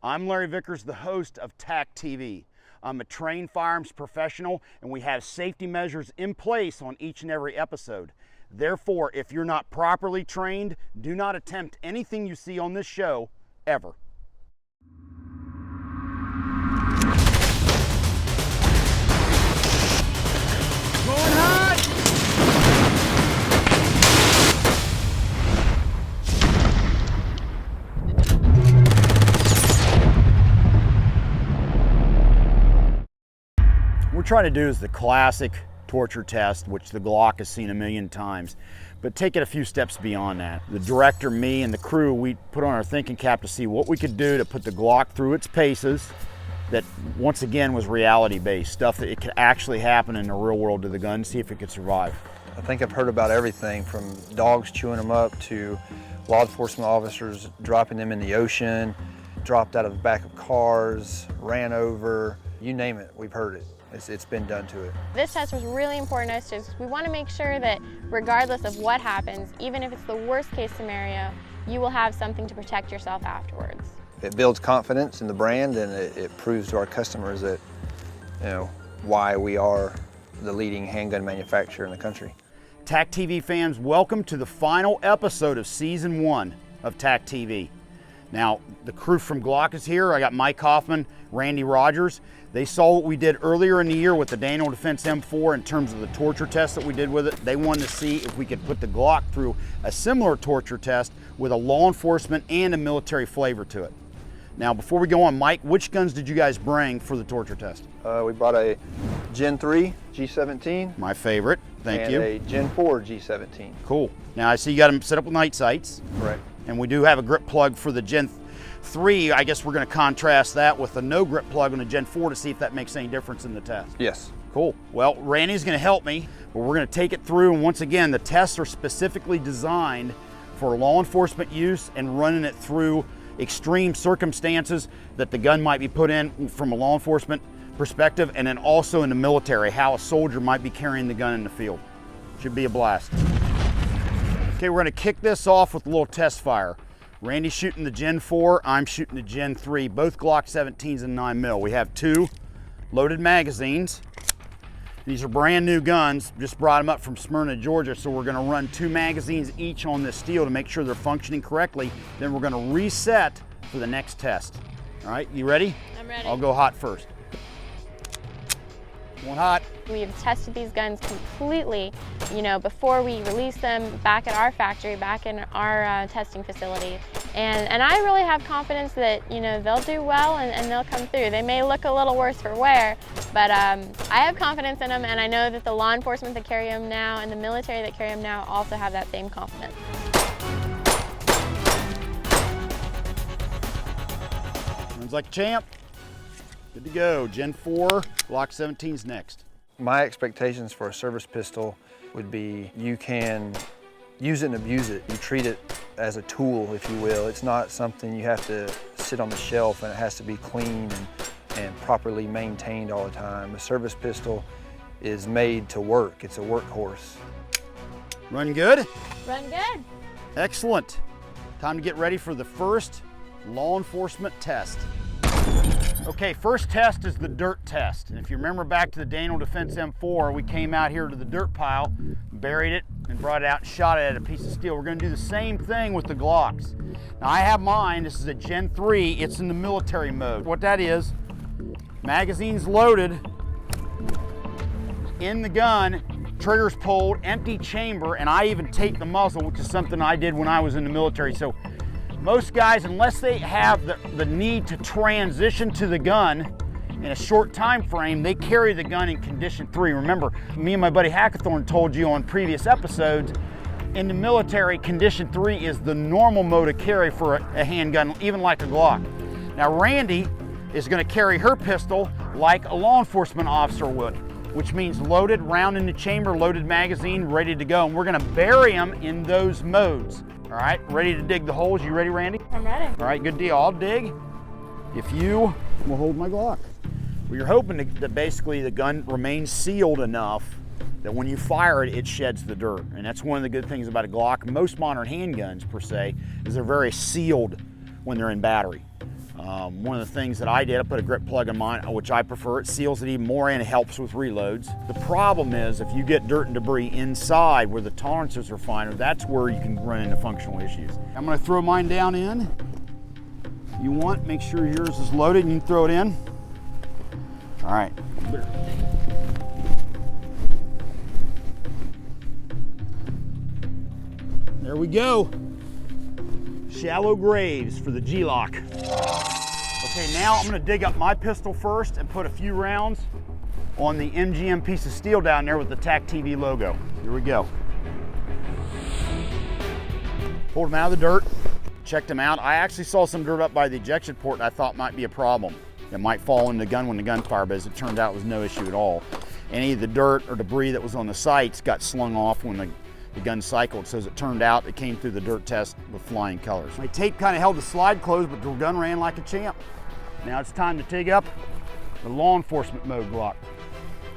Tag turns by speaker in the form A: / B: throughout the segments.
A: I'm Larry Vickers, the host of TAC TV. I'm a trained firearms professional, and we have safety measures in place on each and every episode. Therefore, if you're not properly trained, do not attempt anything you see on this show, ever. Going hot! What we're trying to do is the classic torture test, which the Glock has seen a million times, but take it a few steps beyond that. The director, me, and the crew, we put on our thinking cap to see what we could do to put the Glock through its paces that, once again, was reality-based, stuff that it could actually happen in the real world to the gun, see if it could survive.
B: I think I've heard about everything from dogs chewing them up to law enforcement officers dropping them in the ocean, dropped out of the back of cars, ran over, you name it, we've heard it. It's been done to it.
C: This test was really important to us because we want to make sure that regardless of what happens, even if it's the worst case scenario, you will have something to protect yourself afterwards.
B: It builds confidence in the brand, and it proves to our customers that, why we are the leading handgun manufacturer in the country.
A: TAC TV fans, welcome to the final episode of Season 1 of TAC TV. Now, the crew from Glock is here. I got Mike Hoffman, Randy Rogers. They saw what we did earlier in the year with the Daniel Defense M4 in terms of the torture test that we did with it. They wanted to see if we could put the Glock through a similar torture test with a law enforcement and a military flavor to it. Now, before we go on, Mike, which guns did you guys bring for the torture test?
B: We brought a Gen 3 G17.
A: My favorite, thank you.
B: And a Gen 4 G17.
A: Cool. Now, I see you got them set up with night sights.
B: Correct.
A: And we do have a grip plug for the Gen 3. I guess we're going to contrast that with the no grip plug on the Gen 4 to see if that makes any difference in the test.
B: Yes.
A: Cool. Well, Randy's going to help me, but we're going to take it through. And once again, the tests are specifically designed for law enforcement use and running it through extreme circumstances that the gun might be put in from a law enforcement perspective, and then also in the military, how a soldier might be carrying the gun in the field. Should be a blast. Okay, we're going to kick this off with a little test fire. Randy's shooting the Gen 4, I'm shooting the Gen 3, both Glock 17s and 9mm. We have 2 loaded magazines. These are brand new guns, just brought them up from Smyrna, Georgia, so we're gonna run 2 magazines each on this steel to make sure they're functioning correctly. Then we're gonna reset for the next test. All right, you ready?
C: I'm ready.
A: I'll go hot first. Going hot.
C: We have tested these guns completely, before we release them back at our factory, back in our testing facility. And I really have confidence that, they'll do well and they'll come through. They may look a little worse for wear, but I have confidence in them, and I know that the law enforcement that carry them now and the military that carry them now also have that same confidence.
A: Runs like a champ. Good to go. Gen 4, Glock 17's next.
B: My expectations for a service pistol would be you can use it and abuse it. You treat it as a tool, if you will. It's not something you have to sit on the shelf, and it has to be clean and properly maintained all the time. A service pistol is made to work. It's a workhorse.
A: Run good?
C: Run good.
A: Excellent. Time to get ready for the first law enforcement test. Okay, first test is the dirt test. And if you remember back to the Daniel Defense M4, we came out here to the dirt pile, buried it, and brought it out and shot it at a piece of steel. We're gonna do the same thing with the Glocks. Now I have mine, this is a Gen 3, it's in the military mode. What that is, magazine's loaded, in the gun, triggers pulled, empty chamber, and I even tape the muzzle, which is something I did when I was in the military. So most guys, unless they have the need to transition to the gun in a short time frame, they carry the gun in condition 3. Remember, me and my buddy Hackathorn told you on previous episodes, in the military, condition 3 is the normal mode of carry for a handgun, even like a Glock. Now Randy is gonna carry her pistol like a law enforcement officer would, which means loaded, round in the chamber, loaded magazine, ready to go. And we're gonna bury them in those modes. All right, ready to dig the holes? You ready, Randy?
C: I'm ready.
A: All right, good deal. I'll dig if you will hold my Glock. Well, you're hoping that basically the gun remains sealed enough that when you fire it, it sheds the dirt. And that's one of the good things about a Glock. Most modern handguns, per se, is they're very sealed when they're in battery. One of the things that I did, I put a grip plug in mine, which I prefer. It seals it even more and it helps with reloads. The problem is if you get dirt and debris inside where the tolerances are finer, that's where you can run into functional issues. I'm gonna throw mine down in. You want, make sure yours is loaded and you can throw it in. All right. There we go. Shallow graves for the Glock. Okay, now I'm gonna dig up my pistol first and put a few rounds on the MGM piece of steel down there with the TAC TV logo. Here we go. Pulled them out of the dirt, checked them out. I actually saw some dirt up by the ejection port and I thought might be a problem. It might fall in the gun when the gun fired, but as it turned out, it was no issue at all. Any of the dirt or debris that was on the sights got slung off when the gun cycled, so as it turned out, it came through the dirt test with flying colors. My tape kind of held the slide closed, but the gun ran like a champ. Now it's time to dig up the law enforcement mode Glock.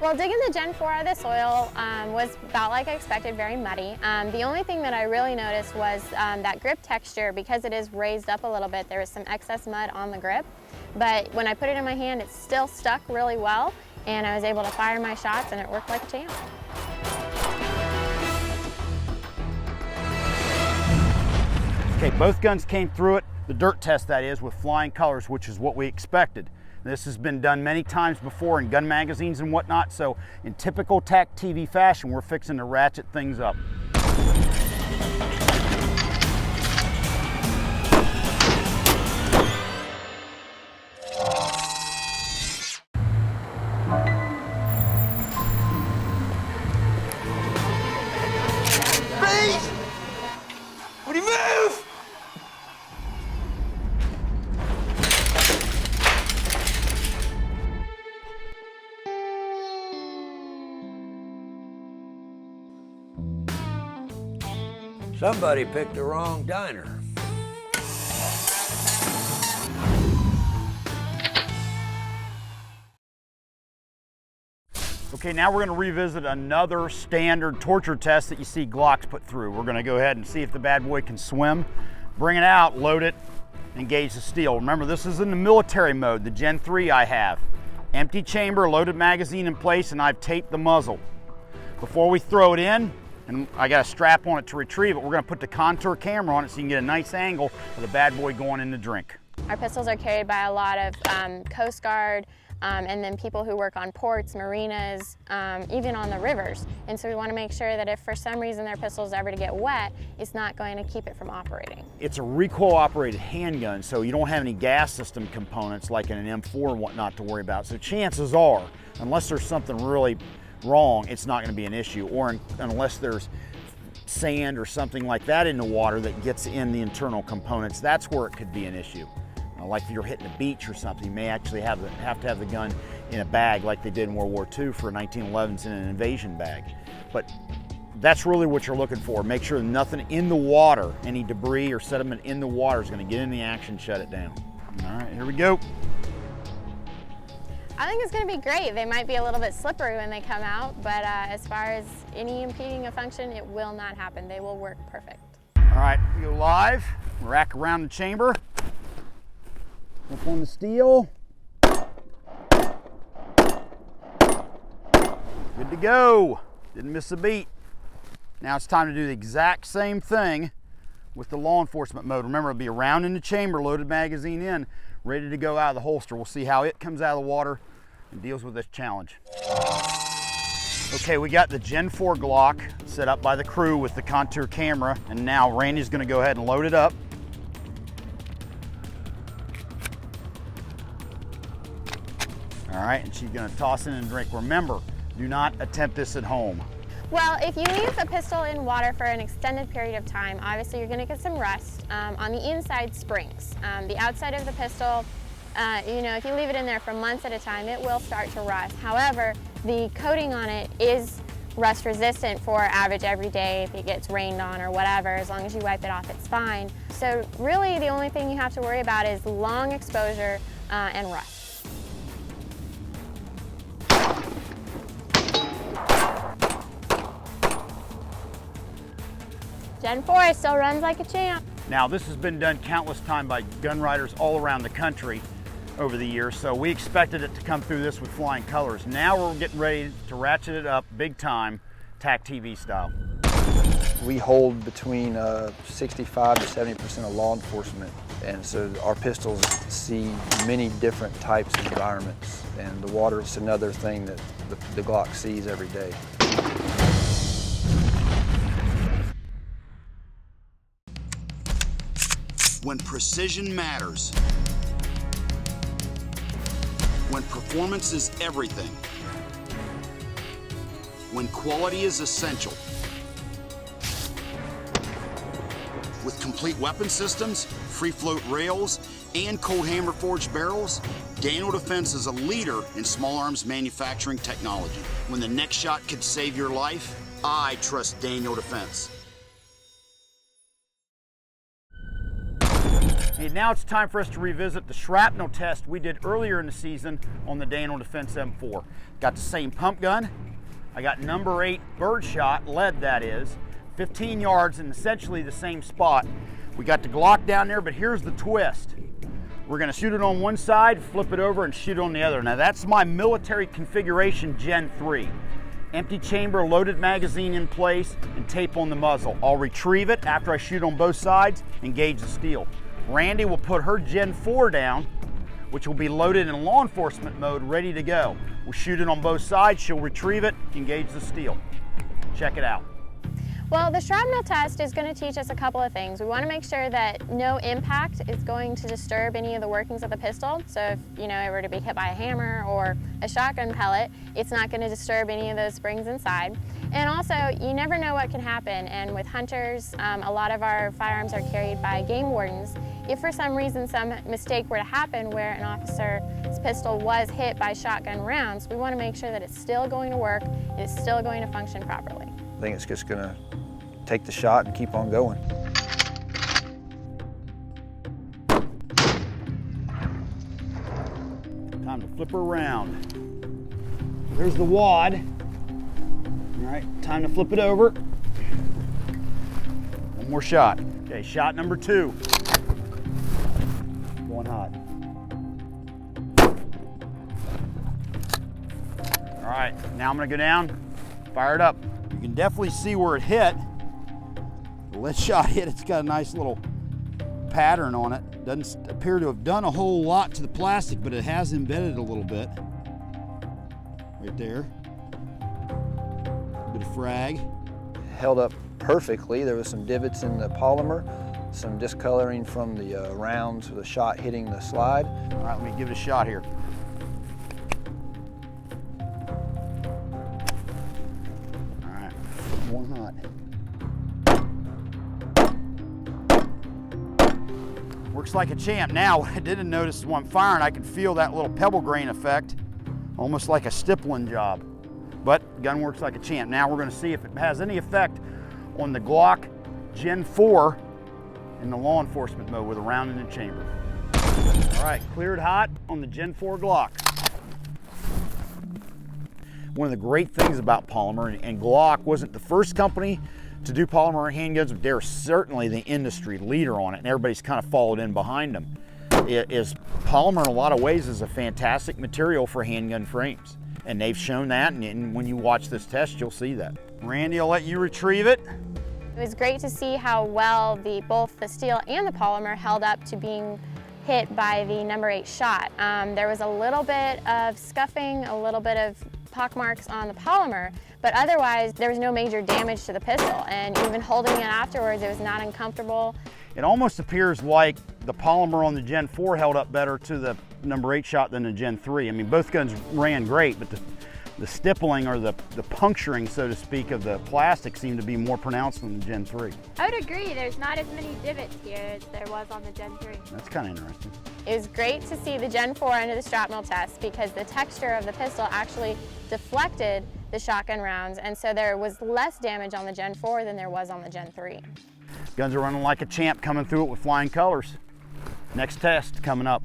C: Well, digging the Gen 4 out of the soil was about like I expected, very muddy. The only thing that I really noticed was that grip texture. Because it is raised up a little bit, there was some excess mud on the grip. But when I put it in my hand, it still stuck really well, and I was able to fire my shots, and it worked like a champ.
A: Okay, both guns came through it, the dirt test that is, with flying colors, which is what we expected. This has been done many times before in gun magazines and whatnot, so in typical TAC TV fashion, we're fixing to ratchet things up.
D: Please! Would you move?
E: Somebody picked the wrong diner.
A: Okay, now we're gonna revisit another standard torture test that you see Glocks put through. We're gonna go ahead and see if the bad boy can swim. Bring it out, load it, engage the steel. Remember, this is in the military mode, the Gen 3 I have. Empty chamber, loaded magazine in place, and I've taped the muzzle. Before we throw it in, and I got a strap on it to retrieve it, we're gonna put the contour camera on it so you can get a nice angle of the bad boy going in the drink.
C: Our pistols are carried by a lot of Coast Guard, and then people who work on ports, marinas, even on the rivers. And so we want to make sure that if for some reason their pistol is ever to get wet, it's not going to keep it from operating.
A: It's a recoil-operated handgun, so you don't have any gas system components like in an M4 and whatnot to worry about. So chances are, unless there's something really wrong, it's not going to be an issue, or unless there's sand or something like that in the water that gets in the internal components, that's where it could be an issue. Like if you're hitting a beach or something, you may actually have to have the gun in a bag like they did in World War II for 1911s in an invasion bag. But that's really what you're looking for. Make sure nothing in the water, any debris or sediment in the water is going to get in the action, shut it down. All right, here we go.
C: I think it's going to be great. They might be a little bit slippery when they come out, but as far as any impeding a function, it will not happen. They will work perfect.
A: All right, we go live, rack around the chamber. Up on the steel. Good to go. Didn't miss a beat. Now it's time to do the exact same thing with the law enforcement mode. Remember, it'll be around in the chamber, loaded magazine in, ready to go out of the holster. We'll see how it comes out of the water and deals with this challenge. Okay, we got the Gen 4 Glock set up by the crew with the contour camera, and now Randy's gonna go ahead and load it up. All right, and she's gonna toss in and drink. Remember, do not attempt this at home.
C: Well, if you leave a pistol in water for an extended period of time, obviously you're gonna get some rust on the inside springs. The outside of the pistol, if you leave it in there for months at a time, it will start to rust. However, the coating on it is rust resistant for average every day if it gets rained on or whatever. As long as you wipe it off, it's fine. So really the only thing you have to worry about is long exposure and rust. Gen 4 still runs like a champ.
A: Now, this has been done countless times by gun riders all around the country over the years, so we expected it to come through this with flying colors. Now we're getting ready to ratchet it up big time, TAC TV style.
B: We hold between 65 to 70% of law enforcement, and so our pistols see many different types of environments, and the water is another thing that the Glock sees every day.
A: When precision matters, when performance is everything, when quality is essential, with complete weapon systems, free float rails, and cold hammer forged barrels, Daniel Defense is a leader in small arms manufacturing technology. When the next shot could save your life, I trust Daniel Defense. And now it's time for us to revisit the shrapnel test we did earlier in the season on the Daniel Defense M4. Got the same pump gun. I got number 8 birdshot, lead that is, 15 yards in essentially the same spot. We got the Glock down there, but here's the twist. We're gonna shoot it on one side, flip it over, and shoot it on the other. Now that's my military configuration Gen 3. Empty chamber, loaded magazine in place, and tape on the muzzle. I'll retrieve it after I shoot on both sides, engage the steel. Randy will put her Gen 4 down, which will be loaded in law enforcement mode, ready to go. We'll shoot it on both sides, she'll retrieve it, engage the steel. Check it out.
C: Well, the shrapnel test is going to teach us a couple of things. We want to make sure that no impact is going to disturb any of the workings of the pistol. So if it were to be hit by a hammer or a shotgun pellet, it's not going to disturb any of those springs inside. And also, you never know what can happen. And with hunters, a lot of our firearms are carried by game wardens. If for some reason some mistake were to happen where an officer's pistol was hit by shotgun rounds, we want to make sure that it's still going to work, it's still going to function properly.
B: I think it's just gonna take the shot and keep on going.
A: Time to flip her around. There's the wad. All right, time to flip it over. One more shot. Okay, shot number 2. Going hot. All right, now I'm gonna go down, fire it up. You can definitely see where it hit. The lead shot hit, it's got a nice little pattern on it. Doesn't appear to have done a whole lot to the plastic, but it has embedded a little bit. Right there. A bit of frag.
B: Held up perfectly. There was some divots in the polymer, some discoloring from the rounds of the shot hitting the slide.
A: All right, let me give it a shot here. All right, one hot. Works like a champ. Now, I didn't notice when I'm firing, I can feel that little pebble grain effect, almost like a stippling job. But gun works like a champ. Now we're gonna see if it has any effect on the Glock Gen 4 in the law enforcement mode with a round in the chamber. All right, cleared hot on the Gen 4 Glock. One of the great things about polymer, and Glock wasn't the first company to do polymer handguns, but they're certainly the industry leader on it, and everybody's kind of followed in behind them. Polymer in a lot of ways is a fantastic material for handgun frames, and they've shown that, and when you watch this test, you'll see that. Randy, I'll let you retrieve it.
C: It was great to see how well both the steel and the polymer held up to being hit by the number 8 shot. There was a little bit of scuffing, a little bit of pock marks on the polymer, but otherwise there was no major damage to the pistol, and even holding it afterwards, it was not uncomfortable.
A: It almost appears like the polymer on the Gen 4 held up better to the number 8 shot than the Gen 3. I mean, both guns ran great, but the stippling or the puncturing, so to speak, of the plastic seemed to be more pronounced than the Gen 3.
F: I would agree. There's not as many divots here as there was on the Gen 3.
A: That's kind of interesting.
C: It was great to see the Gen 4 under the shrapnel test because the texture of the pistol actually deflected the shotgun rounds, and so there was less damage on the Gen 4 than there was on the Gen 3.
A: Guns are running like a champ, coming through it with flying colors. Next test coming up.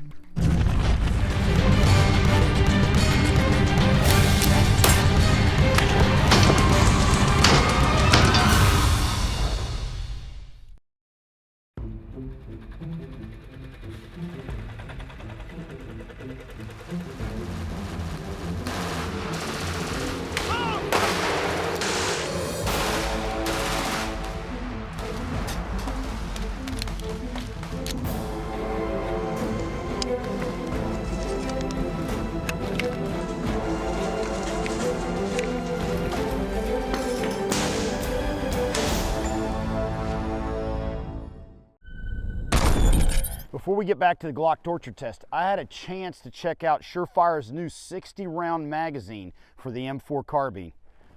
A: before we get back to the Glock torture test, I had a chance to check out Surefire's new 60-round magazine for the M4 carbine.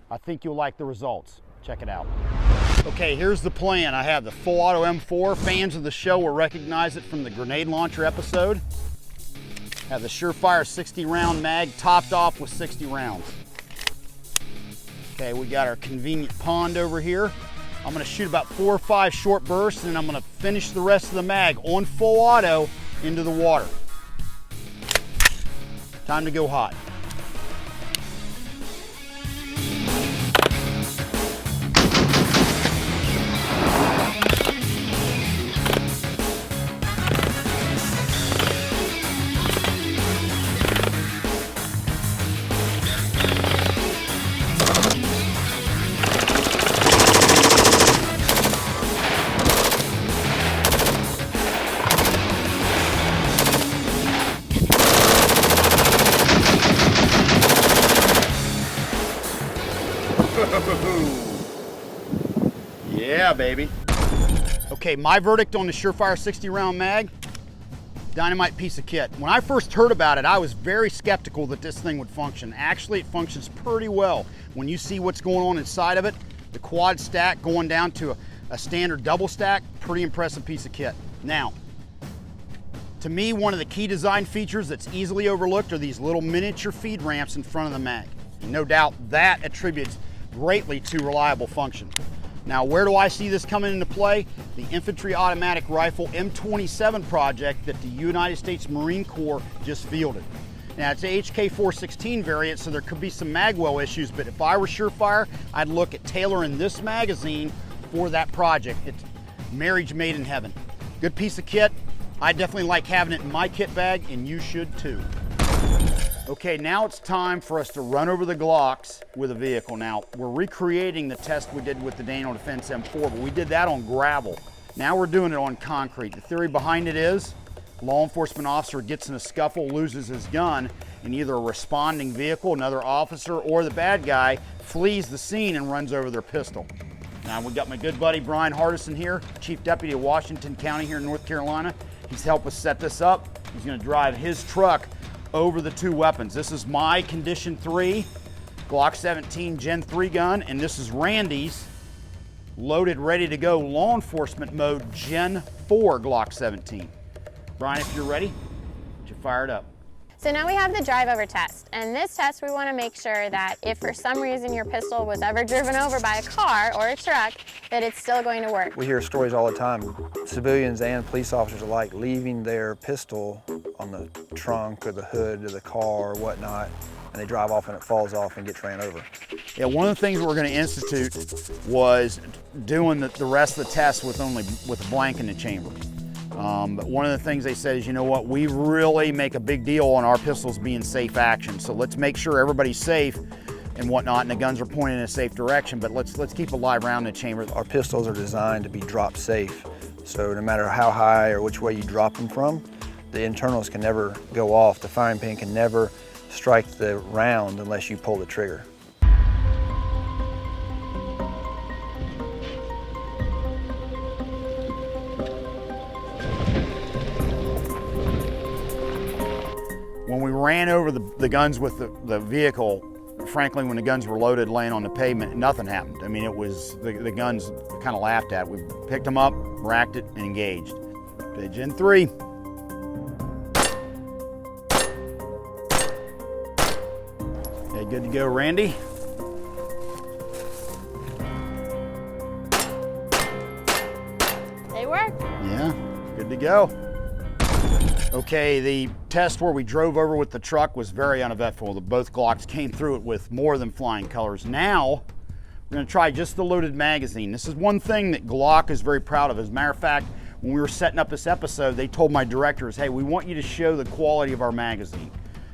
A: I think you'll like the results. Check it out. Okay, here's the plan. I have the full auto M4. Fans of the show will recognize it from the grenade launcher episode. Have the Surefire 60-round mag topped off with 60 rounds. Okay, we got our convenient pond over here. I'm gonna shoot about 4 or 5 short bursts, and then I'm gonna finish the rest of the mag on full auto into the water. Time to go hot. Yeah, baby. Okay, my verdict on the Surefire 60-round mag, dynamite piece of kit. When I first heard about it, I was very skeptical that this thing would function. Actually, it functions pretty well. When you see what's going on inside of it, the quad stack going down to a standard double stack, pretty impressive piece of kit. Now, to me, one of the key design features that's easily overlooked are these little miniature feed ramps in front of the mag. And no doubt that attributes greatly to reliable function. Now, where do I see this coming into play? The Infantry Automatic Rifle M27 project that the United States Marine Corps just fielded. Now, it's a HK416 variant, so there could be some magwell issues, but if I were Surefire, I'd look at tailoring this magazine for that project. It's marriage made in heaven. Good piece of kit. I definitely like having it in my kit bag, and you should too. Okay, now it's time for us to run over the Glocks with a vehicle. Now, we're recreating the test we did with the Daniel Defense M4, but we did that on gravel. Now we're doing it on concrete. The theory behind it is a law enforcement officer gets in a scuffle, loses his gun, and either a responding vehicle, another officer, or the bad guy flees the scene and runs over their pistol. Now, we've got my good buddy Brian Hardison here, Chief Deputy of Washington County here in North Carolina. He's helped us set this up. He's gonna drive his truck over the two weapons. This is my Condition 3 Glock 17 Gen 3 gun, and this is Randy's loaded, ready to go law enforcement mode Gen 4 Glock 17. Brian, if you're ready, get you fired up.
C: So now we have the drive over test, and this test we want to make sure that if for some reason your pistol was ever driven over by a car or a truck, that it's still going to work.
B: We hear stories all the time, civilians and police officers alike leaving their pistol on the trunk or the hood of the car or whatnot, and they drive off and it falls off and gets ran over.
A: Yeah, one of the things we're going to institute was doing the rest of the test with a blank in the chamber. But one of the things they said is, you know what, we really make a big deal on our pistols being safe action. So let's make sure everybody's safe and whatnot, and the guns are pointing in a safe direction, but let's keep a live round in the chamber.
B: Our pistols are designed to be drop safe. So no matter how high or which way you drop them from, the internals can never go off. The firing pin can never strike the round unless you pull the trigger.
A: When we ran over the guns with the vehicle, frankly, when the guns were loaded laying on the pavement, nothing happened. I mean, it was, the guns kind of laughed at. We picked them up, racked it, and engaged. Okay, Gen 3. Okay, good to go, Randy.
C: They work.
A: Yeah, good to go. Okay, the test where we drove over with the truck was very uneventful. Both Glocks came through it with more than flying colors. Now, we're gonna try just the loaded magazine. This is one thing that Glock is very proud of. As a matter of fact, when we were setting up this episode, they told my directors, hey, we want you to show the quality of our magazine.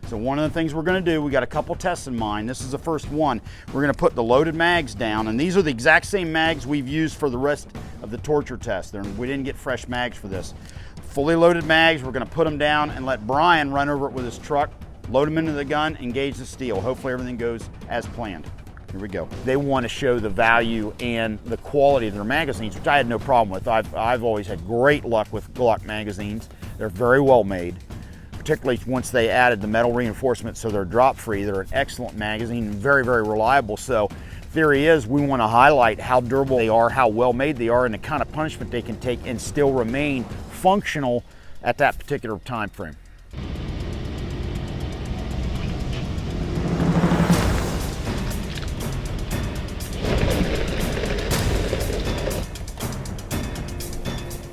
A: So one of the things we're gonna do, we got a couple tests in mind. This is the first one. We're gonna put the loaded mags down, and these are the exact same mags we've used for the rest of the torture test. We didn't get fresh mags for this. Fully loaded mags, we're gonna put them down and let Brian run over it with his truck, load them into the gun, engage the steel. Hopefully everything goes as planned. Here we go. They want to show the value and the quality of their magazines, which I had no problem with. I've always had great luck with Glock magazines. They're very well made, particularly once they added the metal reinforcement so they're drop free. They're an excellent magazine and very, very reliable. So theory is we want to highlight how durable they are, how well made they are, and the kind of punishment they can take and still remain functional at that particular time frame.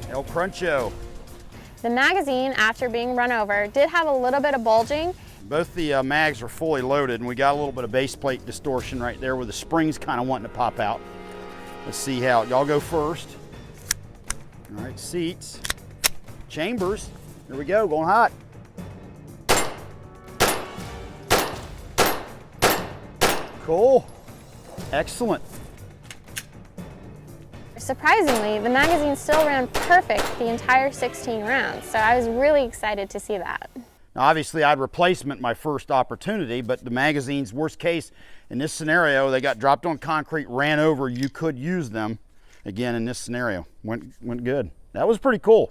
A: El Cruncho.
C: The magazine, after being run over, did have a little bit of bulging.
A: Both the mags are fully loaded, and we got a little bit of base plate distortion right there where the spring's kind of wanting to pop out. Let's see how, y'all go first. All right, seats, chambers, here we go, going hot. Cool, excellent.
C: Surprisingly, the magazine still ran perfect the entire 16 rounds, so I was really excited to see that.
A: Now obviously I'd replacement my first opportunity, but the magazine's worst case in this scenario, they got dropped on concrete, ran over, you could use them. Again, in this scenario, went good. That was pretty cool.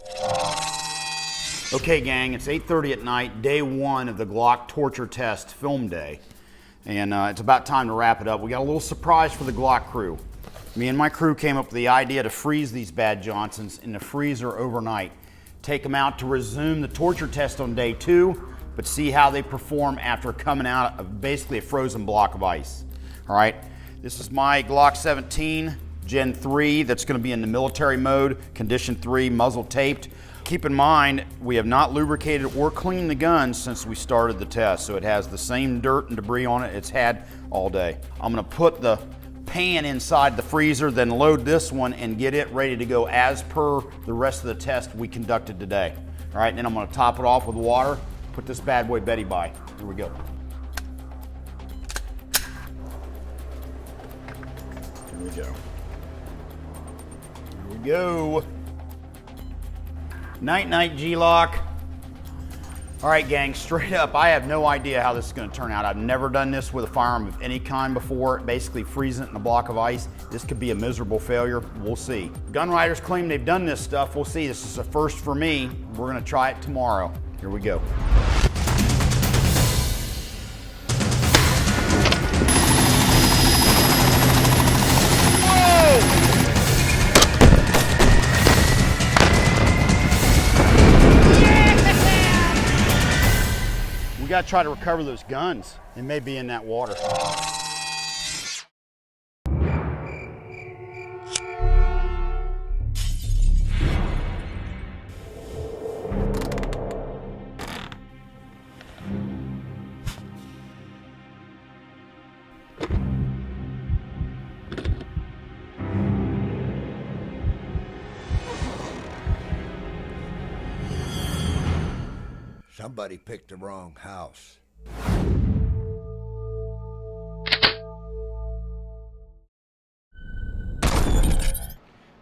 A: Okay gang, it's 8:30 at night, day one of the Glock torture test film day. And it's about time to wrap it up. We got a little surprise for the Glock crew. Me and my crew came up with the idea to freeze these bad Johnsons in the freezer overnight. Take them out to resume the torture test on day two, but see how they perform after coming out of basically a frozen block of ice. All right, this is my Glock 17 Gen 3 that's gonna be in the military mode, condition 3, muzzle taped. Keep in mind, we have not lubricated or cleaned the gun since we started the test, so it has the same dirt and debris on it it's had all day. I'm gonna put the pan inside the freezer, then load this one and get it ready to go as per the rest of the test we conducted today. All right, and then I'm gonna top it off with water, put this bad boy Betty by. Here we go. Here we go. Here we go. Night, night, G-Lock. All right, gang, straight up, I have no idea how this is gonna turn out. I've never done this with a firearm of any kind before, basically freezing it in a block of ice. This could be a miserable failure, we'll see. Gun writers claim they've done this stuff, we'll see. This is a first for me. We're gonna try it tomorrow. Here we go. We gotta try to recover those guns. They may be in that water.
E: Somebody picked the wrong house.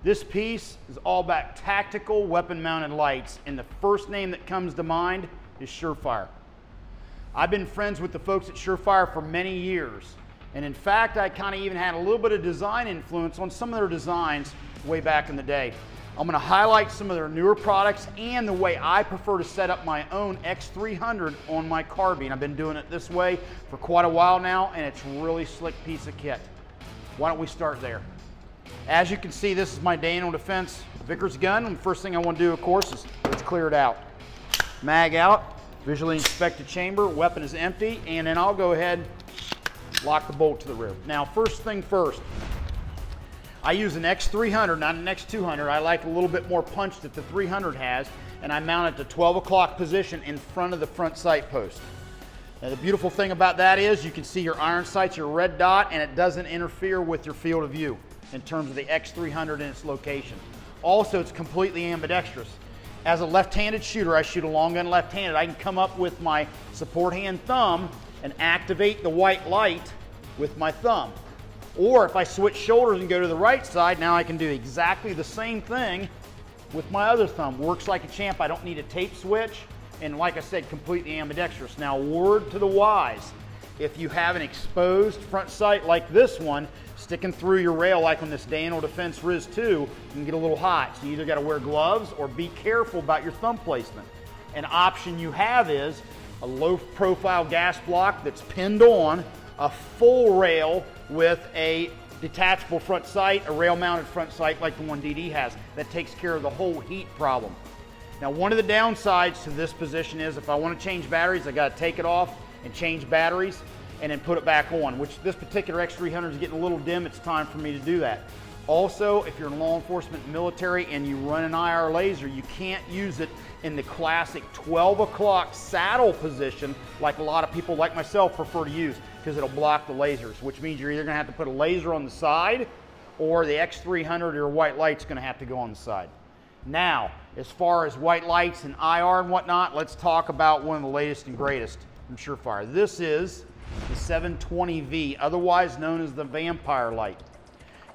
A: This piece is all about tactical weapon-mounted lights, and the first name that comes to mind is Surefire. I've been friends with the folks at Surefire for many years, and in fact, I kind of even had a little bit of design influence on some of their designs way back in the day. I'm going to highlight some of their newer products and the way I prefer to set up my own X300 on my carbine. I've been doing it this way for quite a while now, and it's a really slick piece of kit. Why don't we start there? As you can see, this is my Daniel Defense Vickers gun, and the first thing I want to do, of course, is let's clear it out. Mag out, visually inspect the chamber, weapon is empty, and then I'll go ahead and lock the bolt to the rear. Now, first thing first, I use an X300, not an X200. I like a little bit more punch that the 300 has, and I mount it to 12 o'clock position in front of the front sight post. Now the beautiful thing about that is you can see your iron sights, your red dot, and it doesn't interfere with your field of view in terms of the X300 and its location. Also, it's completely ambidextrous. As a left-handed shooter, I shoot a long gun left-handed. I can come up with my support hand thumb and activate the white light with my thumb. Or if I switch shoulders and go to the right side, now I can do exactly the same thing with my other thumb. Works like a champ. I don't need a tape switch. And like I said, completely ambidextrous. Now, word to the wise, if you have an exposed front sight like this one, sticking through your rail like on this Daniel Defense Riz 2, you can get a little hot. So you either got to wear gloves or be careful about your thumb placement. an option you have is a low profile gas block that's pinned on, a full rail with a detachable front sight, a rail mounted front sight like the one DD has. That takes care of the whole heat problem. Now, one of the downsides to this position is if I want to change batteries, I got to take it off and change batteries and then put it back on, which this particular X300 is getting a little dim. It's time for me to do that. Also, if you're in law enforcement and military and you run an IR laser, you can't use it in the classic 12 o'clock saddle position like a lot of people like myself prefer to use, because it'll block the lasers, which means you're either going to have to put a laser on the side or the X300 or your white light's going to have to go on the side. Now, as far as white lights and IR and whatnot, let's talk about one of the latest and greatest from Surefire. This is the 720V, otherwise known as the vampire light.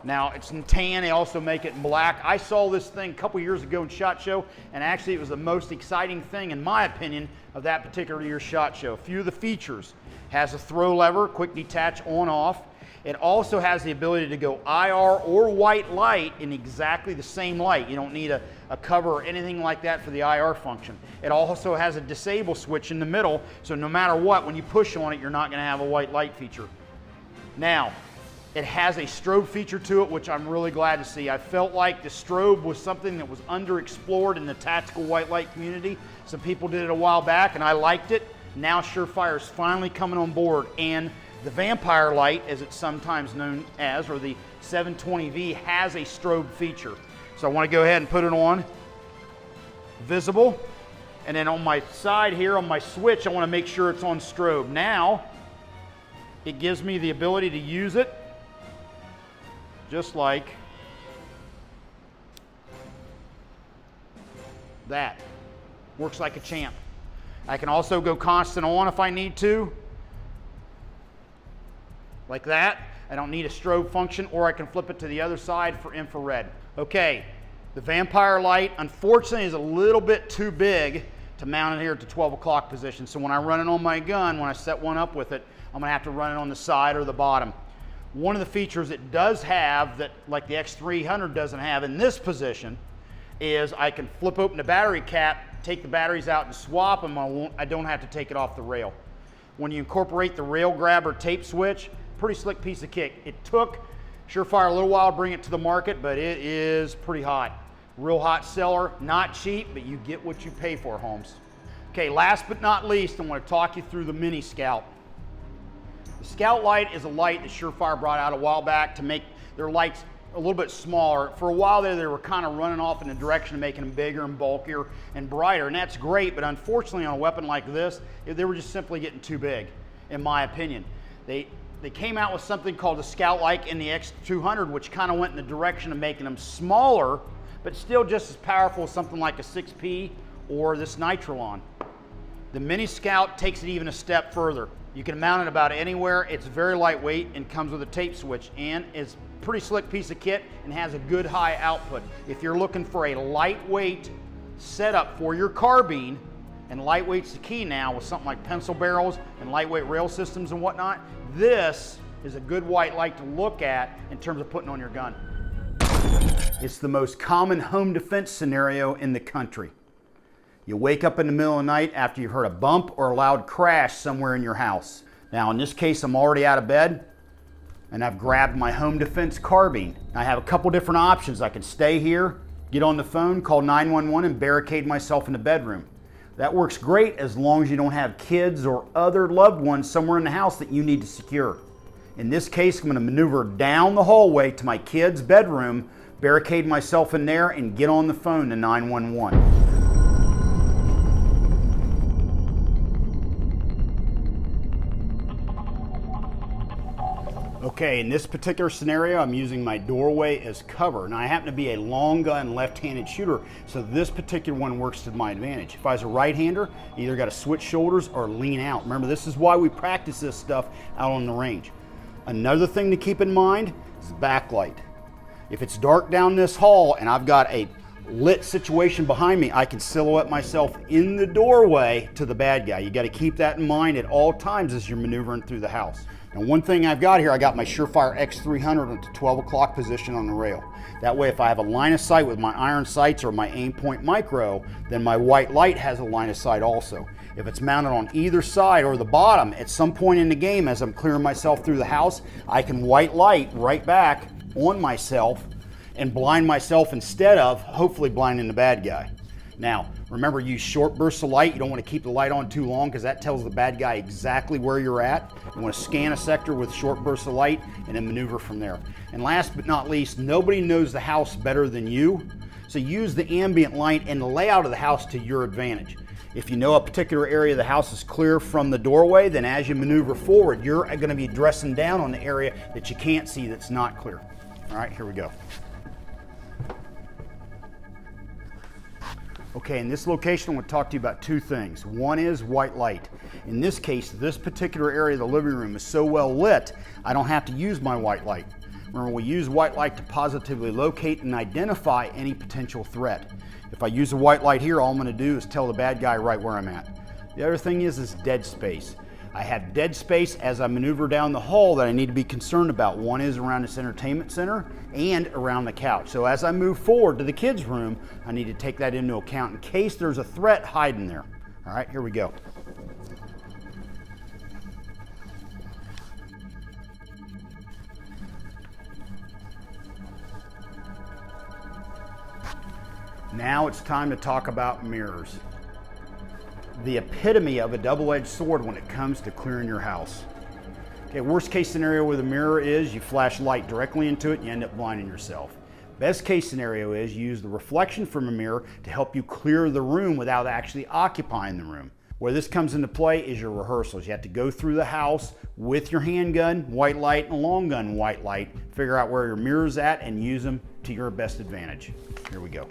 A: Now, it's in tan, they also make it in black. I saw this thing a couple years ago in SHOT Show, and actually it was the most exciting thing, in my opinion, of that particular year's SHOT Show. A few of the features: has a throw lever, quick detach on off. It also has the ability to go IR or white light in exactly the same light. You don't need a cover or anything like that for the IR function. It also has a disable switch in the middle, so no matter what, when you push on it, you're not going to have a white light feature. Now, it has a strobe feature to it, which I'm really glad to see. I felt like the strobe was something that was underexplored in the tactical white light community. Some people did it a while back, and I liked it. Now Surefire is finally coming on board, and the vampire light, as it's sometimes known as, or the 720V, has a strobe feature. So I want to go ahead and put it on visible, and then on my side here on my switch, I want to make sure it's on strobe. Now it gives me the ability to use it just like that. Works like a champ. I can also go constant on if I need to, like that. I don't need a strobe function, or I can flip it to the other side for infrared. Okay, the vampire light, unfortunately, is a little bit too big to mount it here at the 12 o'clock position. So when I run it on my gun, when I set one up with it, I'm gonna have to run it on the side or the bottom. One of the features it does have that, like the X300 doesn't have in this position, is I can flip open the battery cap, take the batteries out and swap them. I don't have to take it off the rail. When you incorporate the rail grabber tape switch, pretty slick piece of kit. It took Surefire a little while to bring it to the market, but it is pretty hot. Real hot seller, not cheap, but you get what you pay for, Holmes. Okay, last but not least, I want to talk you through the Mini Scout. The Scout light is a light that Surefire brought out a while back to make their lights a little bit smaller. For a while there, they were kind of running off in the direction of making them bigger and bulkier and brighter, and that's great, but unfortunately on a weapon like this, they were just simply getting too big, in my opinion. They came out with something called the Scout Light in the X200, which kind of went in the direction of making them smaller, but still just as powerful as something like a 6P or this Nitrolon. The Mini Scout takes it even a step further. You can mount it about anywhere. It's very lightweight and comes with a tape switch, and is a pretty slick piece of kit and has a good high output. If you're looking for a lightweight setup for your carbine, and lightweight's the key now with something like pencil barrels and lightweight rail systems and whatnot, this is a good white light to look at in terms of putting on your gun. It's the most common home defense scenario in the country. You wake up in the middle of the night after you've heard a bump or a loud crash somewhere in your house. Now in this case, I'm already out of bed and I've grabbed my home defense carbine. I have a couple different options. I can stay here, get on the phone, call 911 and barricade myself in the bedroom. That works great as long as you don't have kids or other loved ones somewhere in the house that you need to secure. In this case, I'm going to maneuver down the hallway to my kid's bedroom, barricade myself in there, and get on the phone to 911. Okay, in this particular scenario, I'm using my doorway as cover. Now, I happen to be a long gun left-handed shooter, so this particular one works to my advantage. If I was a right-hander, you either got to switch shoulders or lean out. Remember, this is why we practice this stuff out on the range. Another thing to keep in mind is backlight. If it's dark down this hall and I've got a lit situation behind me, I can silhouette myself in the doorway to the bad guy. You got to keep that in mind at all times as you're maneuvering through the house. Now, one thing I've got here, I got my Surefire X300 at the 12 o'clock position on the rail. That way, if I have a line of sight with my iron sights or my aim point micro, then my white light has a line of sight also. If it's mounted on either side or the bottom, at some point in the game as I'm clearing myself through the house, I can white light right back on myself and blind myself instead of hopefully blinding the bad guy. Now, remember, use short bursts of light. You don't want to keep the light on too long because that tells the bad guy exactly where you're at. You want to scan a sector with short bursts of light and then maneuver from there. And last but not least, nobody knows the house better than you. So use the ambient light and the layout of the house to your advantage. If you know a particular area of the house is clear from the doorway, then as you maneuver forward, you're going to be dressing down on the area that you can't see that's not clear. All right, here we go. Okay, in this location, I want to talk to you about two things. One is white light. In this case, this particular area of the living room is so well lit, I don't have to use my white light. Remember, we use white light to positively locate and identify any potential threat. If I use a white light here, all I'm going to do is tell the bad guy right where I'm at. The other thing is dead space. I have dead space as I maneuver down the hall that I need to be concerned about. One is around this entertainment center and around the couch. So as I move forward to the kids' room, I need to take that into account in case there's a threat hiding there. All right, here we go. Now it's time to talk about mirrors. The epitome of a double-edged sword when it comes to clearing your house. Okay, worst case scenario with a mirror is you flash light directly into it and you end up blinding yourself. Best case scenario is you use the reflection from a mirror to help you clear the room without actually occupying the room. Where this comes into play is your rehearsals. You have to go through the house with your handgun, white light, and long gun, white light, figure out where your mirror's at and use them to your best advantage. Here we go.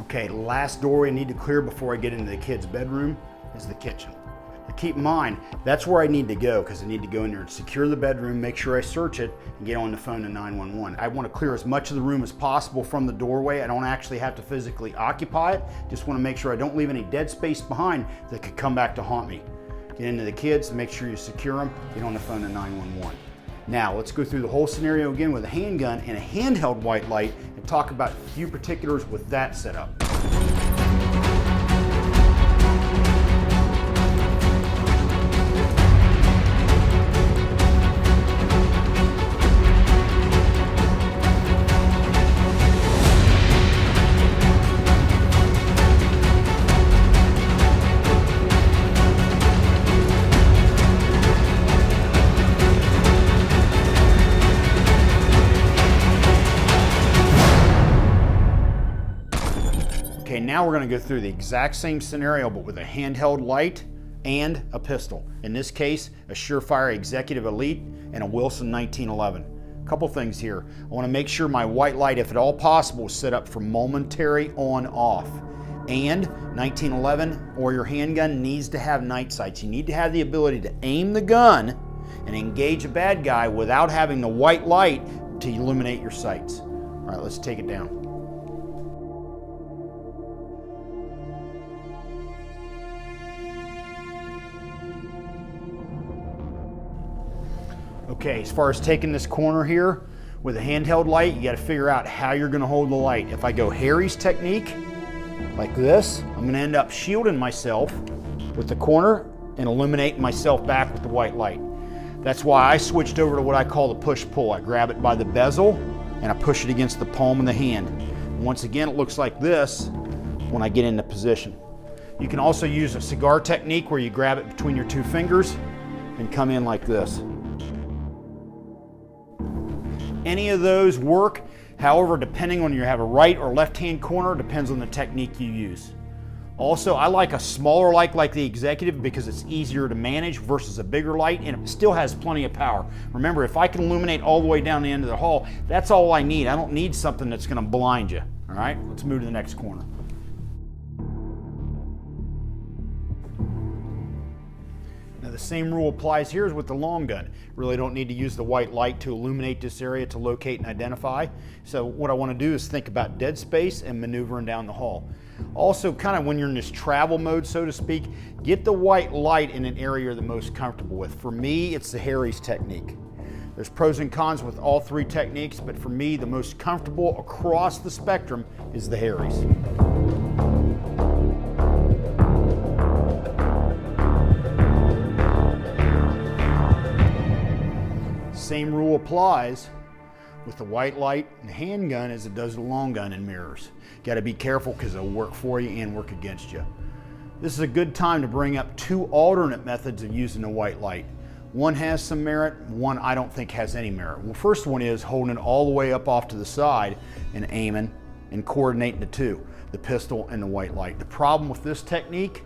A: Okay, last doorway I need to clear before I get into the kids' bedroom is the kitchen. Now keep in mind, that's where I need to go because I need to go in there and secure the bedroom, make sure I search it, and get on the phone to 911. I want to clear as much of the room as possible from the doorway. I don't actually have to physically occupy it. Just want to make sure I don't leave any dead space behind that could come back to haunt me. Get into the kids, make sure you secure them, get on the phone to 911. Now, let's go through the whole scenario again with a handgun and a handheld white light and talk about a few particulars with that setup. Okay, now we're going to go through the exact same scenario, but with a handheld light and a pistol. In this case, a Surefire Executive Elite and a Wilson 1911. A couple things here. I want to make sure my white light, if at all possible, is set up for momentary on-off. And 1911 or your handgun needs to have night sights. You need to have the ability to aim the gun and engage a bad guy without having the white light to illuminate your sights. All right, let's take it down. Okay, as far as taking this corner here with a handheld light, you got to figure out how you're going to hold the light. If I go Harry's technique, like this, I'm going to end up shielding myself with the corner and illuminating myself back with the white light. That's why I switched over to what I call the push-pull. I grab it by the bezel and I push it against the palm of the hand. Once again, it looks like this when I get into position. You can also use a cigar technique where you grab it between your two fingers and come in like this. Any of those work. However, depending on you have a right or left-hand corner, depends on the technique you use. Also, I like a smaller light like the Executive because it's easier to manage versus a bigger light, and it still has plenty of power. Remember, if I can illuminate all the way down the end of the hall, that's all I need. I don't need something that's going to blind you. All right, let's move to the next corner. The same rule applies here as with the long gun. Really don't need to use the white light to illuminate this area to locate and identify. So what I want to do is think about dead space and maneuvering down the hall. Also, kind of when you're in this travel mode, so to speak, get the white light in an area you're the most comfortable with. For me, it's the Harry's technique. There's pros and cons with all three techniques, but for me, the most comfortable across the spectrum is the Harry's. Same rule applies with the white light and handgun as it does the long gun and mirrors. Got to be careful because they'll work for you and work against you. This is a good time to bring up two alternate methods of using the white light. One has some merit, one I don't think has any merit. Well, first one is holding it all the way up off to the side and aiming and coordinating the two, the pistol and the white light. The problem with this technique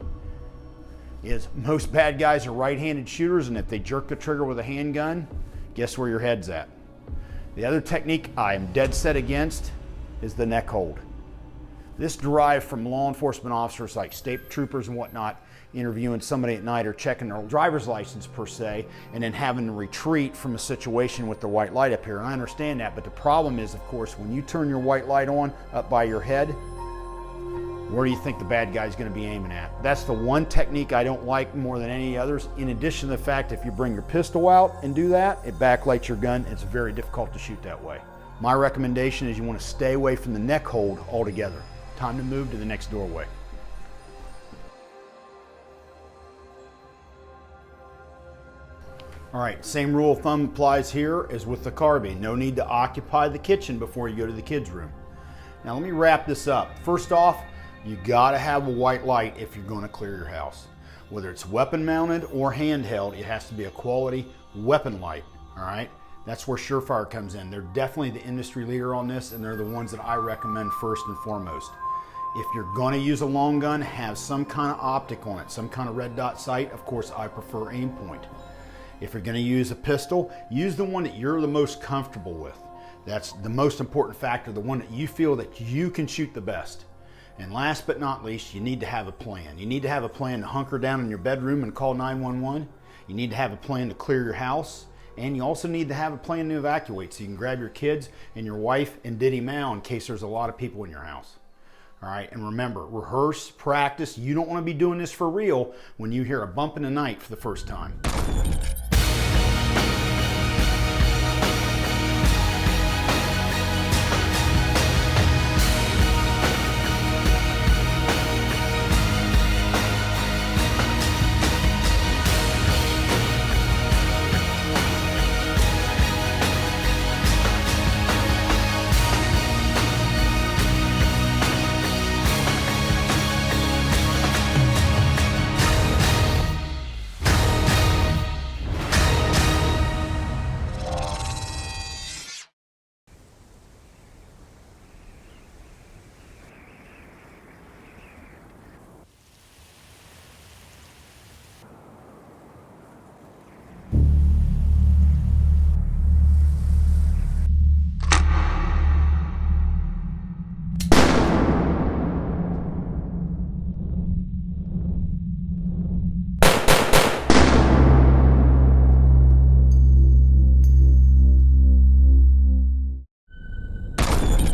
A: is most bad guys are right-handed shooters, and if they jerk the trigger with a handgun, guess where your head's at? The other technique I am dead set against is the neck hold. This derived from law enforcement officers like state troopers and whatnot, interviewing somebody at night or checking their driver's license per se, and then having to retreat from a situation with the white light up here. And I understand that, but the problem is, of course, when you turn your white light on up by your head, where do you think the bad guy's going to be aiming at? That's the one technique I don't like more than any others. In addition to the fact, if you bring your pistol out and do that, it backlights your gun. It's very difficult to shoot that way. My recommendation is you want to stay away from the neck hold altogether. Time to move to the next doorway. All right, same rule of thumb applies here as with the carbine. No need to occupy the kitchen before you go to the kids' room. Now let me wrap this up. First off, you gotta have a white light if you're gonna clear your house. Whether it's weapon mounted or handheld, it has to be a quality weapon light, all right? That's where Surefire comes in. They're definitely the industry leader on this, and they're the ones that I recommend first and foremost. If you're gonna use a long gun, have some kind of optic on it, some kind of red dot sight. Of course, I prefer aim point. If you're gonna use a pistol, use the one that you're the most comfortable with. That's the most important factor, the one that you feel that you can shoot the best. And last but not least, you need to have a plan. You need to have a plan to hunker down in your bedroom and call 911. You need to have a plan to clear your house. And you also need to have a plan to evacuate so you can grab your kids and your wife and Diddy Mao in case there's a lot of people in your house. All right, and remember, rehearse, practice. You don't want to be doing this for real when you hear a bump in the night for the first time.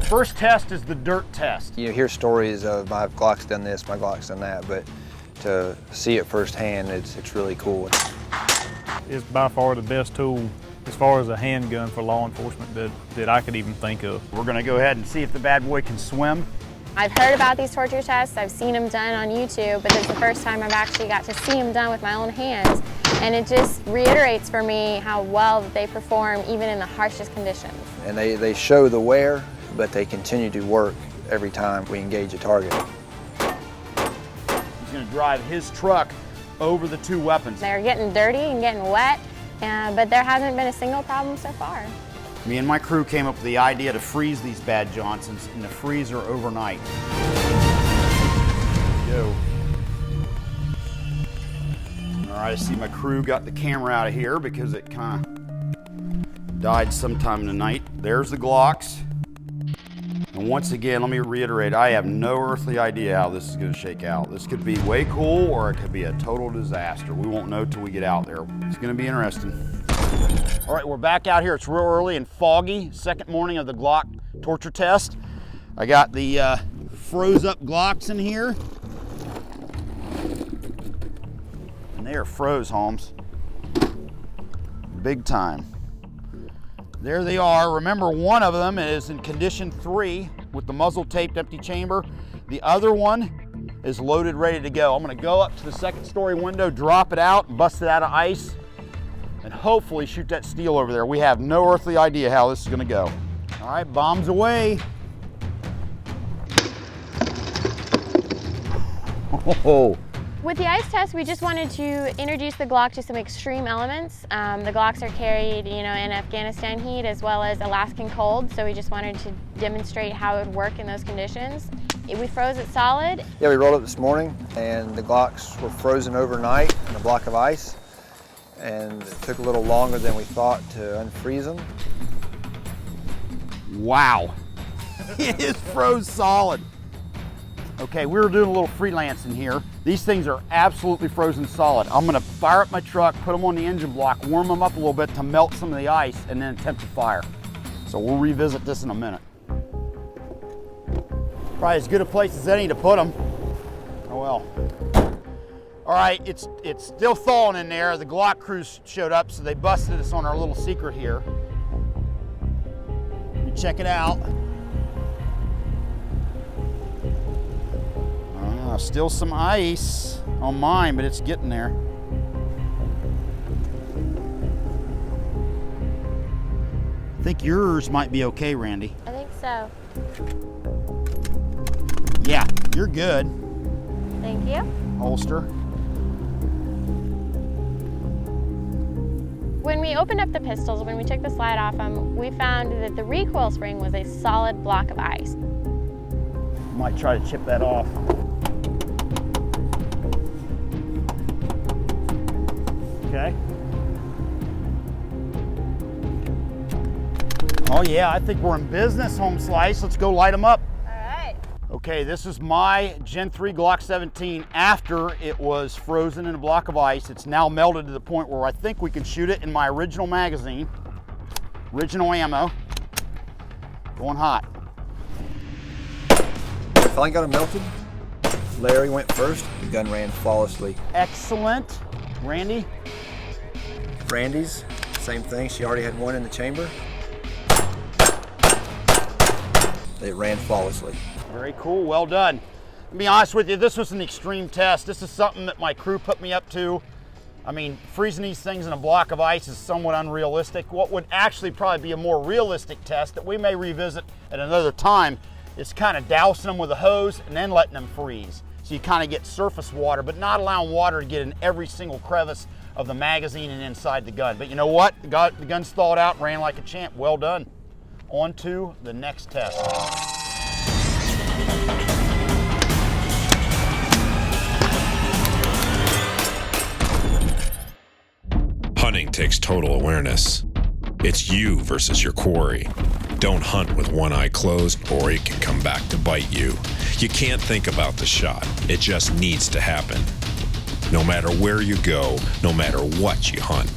A: First test is the dirt test.
B: You hear stories of my Glock's done this, my Glock's done that, but to see it firsthand, it's really cool.
G: It's by far the best tool as far as a handgun for law enforcement that I could even think of.
A: We're gonna go ahead and see if the bad boy can swim.
C: I've heard about these torture tests, I've seen them done on YouTube, but this is the first time I've actually got to see them done with my own hands. And it just reiterates for me how well that they perform even in the harshest conditions.
B: And they show the wear, but they continue to work every time we engage a target.
A: He's gonna drive his truck over the two weapons.
C: They're getting dirty and getting wet, but there hasn't been a single problem so far.
A: Me and my crew came up with the idea to freeze these bad Johnsons in the freezer overnight. Go. All right, I see my crew got the camera out of here because it kind of died sometime in the night. There's the Glocks. And once again, let me reiterate, I have no earthly idea how this is gonna shake out. This could be way cool or it could be a total disaster. We won't know till we get out there. It's gonna be interesting. All right, we're back out here. It's real early and foggy. Second morning of the Glock torture test. I got the froze up Glocks in here. And they are froze, Holmes. Big time. There they are. Remember, one of them is in condition 3 with the muzzle taped empty chamber. The other one is loaded, ready to go. I'm gonna go up to the second story window, drop it out, bust it out of ice, and hopefully shoot that steel over there. We have no earthly idea how this is gonna go. All right, bombs away. Oh.
C: With the ice test, we just wanted to introduce the Glock to some extreme elements. The Glocks are carried, in Afghanistan heat as well as Alaskan cold, so we just wanted to demonstrate how it would work in those conditions. We froze it solid.
B: Yeah, we rolled it this morning, and the Glocks were frozen overnight in a block of ice, and it took a little longer than we thought to unfreeze them.
A: Wow. It is froze solid. Okay, we were doing a little freelancing here. These things are absolutely frozen solid. I'm gonna fire up my truck, put them on the engine block, warm them up a little bit to melt some of the ice, and then attempt to fire. So we'll revisit this in a minute. Probably as good a place as any to put them. Oh well. All right, it's still thawing in there. The Glock crews showed up, so they busted us on our little secret here. Let me check it out. Still some ice on mine, but it's getting there. I think yours might be okay, Randy.
C: I think so.
A: Yeah, you're good.
C: Thank you.
A: Holster.
C: When we opened up the pistols, when we took the slide off them, we found that the recoil spring was a solid block of ice.
A: Might try to chip that off. Okay. Oh yeah, I think we're in business, Home Slice. Let's go light them up.
C: All right.
A: Okay, this is my Gen 3 Glock 17 after it was frozen in a block of ice. It's now melted to the point where I think we can shoot it in my original magazine. Original ammo. Going hot.
B: Finally got them melted. Larry went first. The gun ran flawlessly.
A: Excellent. Randy?
B: Randy's, same thing. She already had one in the chamber. It ran flawlessly.
A: Very cool, well done. To be honest with you, this was an extreme test. This is something that my crew put me up to. I mean, freezing these things in a block of ice is somewhat unrealistic. What would actually probably be a more realistic test that we may revisit at another time is kind of dousing them with a hose and then letting them freeze. So you kind of get surface water, but not allowing water to get in every single crevice of the magazine and inside the gun. But you know what? The gun's thawed out, ran like a champ. Well done. On to the next test.
H: Hunting takes total awareness. It's you versus your quarry. Don't hunt with one eye closed or it can come back to bite you. You can't think about the shot. It just needs to happen. No matter where you go, no matter what you hunt,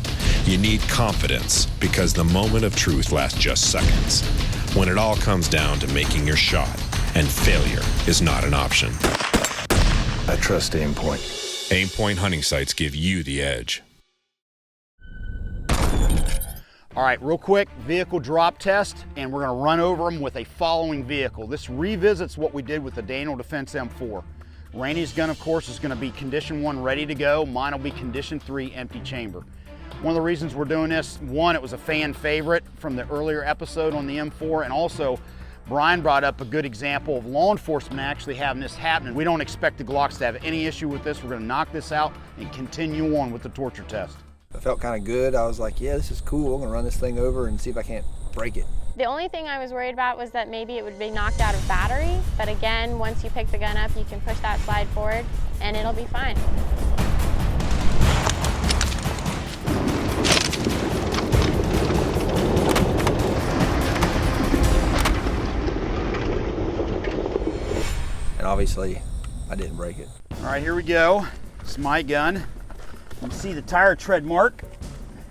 H: you need confidence because the moment of truth lasts just seconds. When it all comes down to making your shot, and failure is not an option.
B: I trust Aimpoint.
H: Aimpoint hunting sites give you the edge.
A: All right, real quick, vehicle drop test, and we're gonna run over them with a following vehicle. This revisits what we did with the Daniel Defense M4. Randy's gun, of course, is gonna be condition 1 ready to go. Mine will be condition 3 empty chamber. One of the reasons we're doing this, one, it was a fan favorite from the earlier episode on the M4, and also Brian brought up a good example of law enforcement actually having this happening. We don't expect the Glocks to have any issue with this. We're gonna knock this out and continue on with the torture test.
B: I felt kind of good. I was like, yeah, this is cool. I'm gonna run this thing over and see if I can't break it.
C: The only thing I was worried about was that maybe it would be knocked out of battery, but again, once you pick the gun up, you can push that slide forward and it'll be fine.
B: and obviously I didn't break it.
A: All right, here we go. It's my gun. You can see the tire tread mark.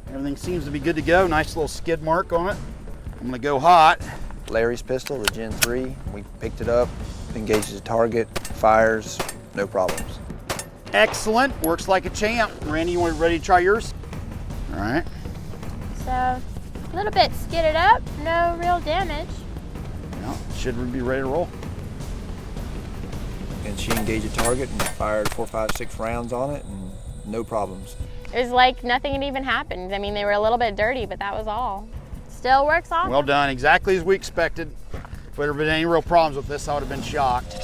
A: Everything seems to be good to go. Nice little skid mark on it. I'm gonna go hot.
B: Larry's pistol, the Gen 3, we picked it up, engages the target, fires, no problems.
A: Excellent, works like a champ. Randy, you ready to try yours? All right.
C: So, a little bit skidded up, no real damage.
A: Well, should be ready to roll.
B: And she engaged the target and fired 4, 5, 6 rounds on it, and no problems.
C: It was like nothing had even happened. I mean, they were a little bit dirty, but that was all. Still works awesome.
A: Well done, exactly as we expected. If there had been any real problems with this, I would have been shocked.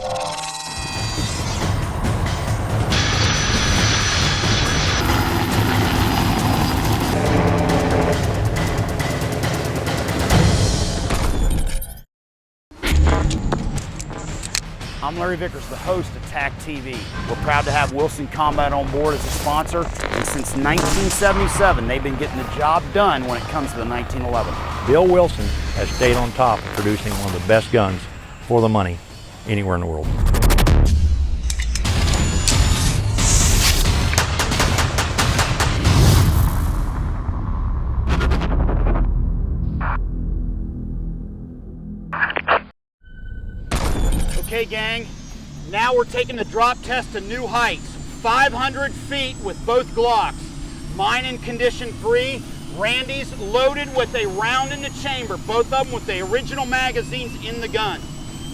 A: I'm Larry Vickers, the host of TAC TV. We're proud to have Wilson Combat on board as a sponsor, and since 1977, they've been getting the job done when it comes to the 1911.
I: Bill Wilson has stayed on top of producing one of the best guns for the money anywhere in the world.
A: Okay, gang, now we're taking the drop test to new heights. 500 feet with both Glocks. Mine in condition free, Randy's loaded with a round in the chamber, both of them with the original magazines in the gun.